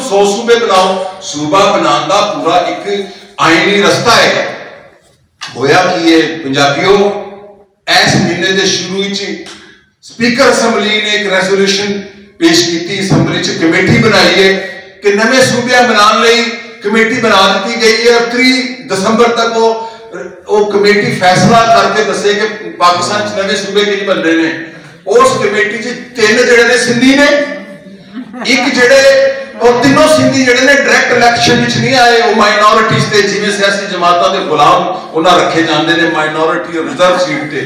100 सूबे बनाओ। सूबा बनाने का पूरा एक आईनी रस्ता है। होया कि ये पंजाबियों इस महीने के शुरू स्पीकर असैम्बली ने एक रेजोल्यूशन पेश की, असैम्बली कमेटी बनाई है कि नवे सूबे बनाने लई कमेटी बना दी गई है। 3 दिसंबर तक वो कमेटी फैसला करके दसे कि पाकिस्तान नवे सूबे कि बन रहे हैं। उस कमेटी 3 जड़े ने सिंधी ने, एक जड़े और तीनों सिंधी जड़े ने डायरेक्ट इलेक्शन नहीं आए। वो माइनॉरिटीज थे, जिवें सियासी जमातों के गुलाम उन्हें रखे जाते हैं माइनॉरिटी और रिजर्व सीट से।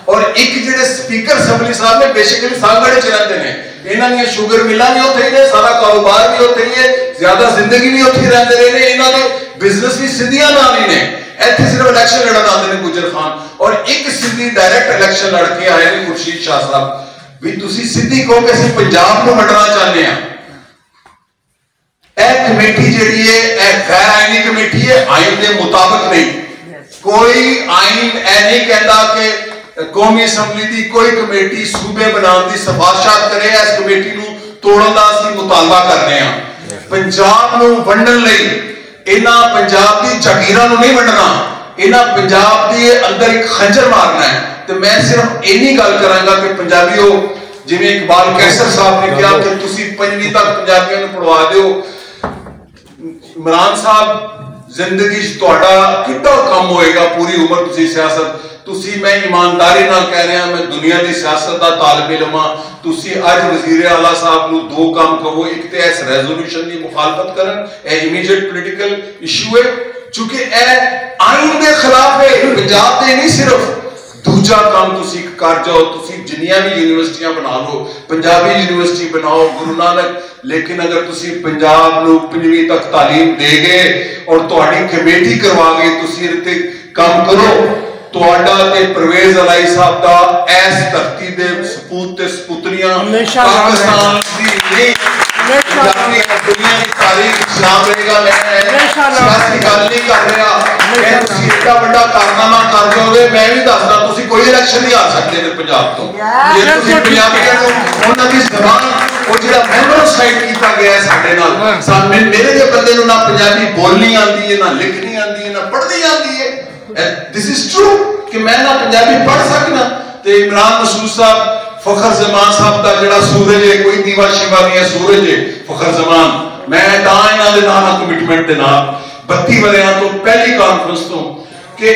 और एक जड़े स्पीकर असैम्बली साहब ने बेसिकली सांगड़े च रहते हैं। इन्हां दी शुगर मिलां भी उत्थे ही ने, सारा कारोबार भी उत्थे ही है, ज्यादा जिंदगी भी उत्थे रहते रहे ने। इन्हां दे बिजनेस भी सिंधियां नाल ही ने। इत्थे सिर्फ इलेक्शन लड़न आते हैं गुजर खान, और एक सिंधी डायरेक्ट इलेक्शन लड़के आए ने खुर्शीद शाह साहब। भी तुसीं सिंधी कहो कि असीं पंजाब नूं वंडना चाहते हैं। यह कमेटी जिहड़ी है यह गैर आईनी कमेटी है, आइन के मुताबिक नहीं। कोई आइन यह नहीं कहता कि कौमी असैम्बली की कोई कमेटी सूबे बनाने की सिफारिशात करे। इस कमेटी नूं तोड़न दा असीं मुतालबा करने हैं। पंजाब नूं वंडण लई इन्हां पंजाब की जागीरां नूं नहीं वंडना, इन्हां पंजाब के अंदर एक खंजर मारना है। तो मैं सिर्फ इन्नी गल करांगा कि पंजाबियों, जिवें इकबाल कैसर साहब ने कहा कि तुसीं 5वीं तक पंजाबियों नूं पढ़वा दिओ। इमरान साहब जिंदगी तुहाडा कितना कम होएगा, पूरी उम्र तुसीं सियासत तुसी, मैं ईमानदारी नाल कह रहा, मैं दुनिया की सियासत का तालिब इल्म हां। तुसी अज वजीर आला साहब नूं 2 काम कहो, एक तो इस रेजोल्यूशन की मुखालफत करन, यह इमीडिएट पोलिटिकल इशू है चूंकि यह आइन के खिलाफ है। पंजाब से नहीं सिर्फ दूजा काम तुसी कर जाओ, तुसी जिन्नियां भी यूनिवर्सिटियां बना लो, पंजाबी यूनिवर्सिटी बनाओ, गुरु नानक, लेकिन अगर तुसी पंजाब नूं 5वीं तक तालीम देगे और तुहाडी कमेटी करवा गए, तुसी इत्ते काम करो, तुहाडा ते परवेज अलाई साहब दा इस धरती दे सपूत ते सपूतरियां पाकिस्तान दी नहीं पंजाबी दुनिया की तारीख इस्लाम रहेगा। मैं सियासी गल नहीं कर रहा, मैं तुसी इतना बड़ा कारनामा कर जाओगे। मैं भी दसदा तुसी कोई इलेक्शन नहीं आ सकते ने पंजाब तो, जे तुसी पंजाबियों को उन्हां दी ज़बान और जिहड़ा मेमोराइज कीता गया है साडे नाल, सामने मेरे जे बंदे नूं ना पंजाबी बोलनी आंदी है, ना लिखनी आंदी है, ना पढ़नी आंदी है। दिस इज ट्रू कि मैं ना पंजाबी पढ़ सकना। तो इमरान मसूद साहब, फखर जमान साहब का जिहड़ा सूरज है, कोई दीवा शिवा नहीं है, सूरज है फखर जमान। मैं इन्हां दे नाल कमिटमेंट दे नाल 32 वरियां तो पहली कॉन्फ्रेंस तो कि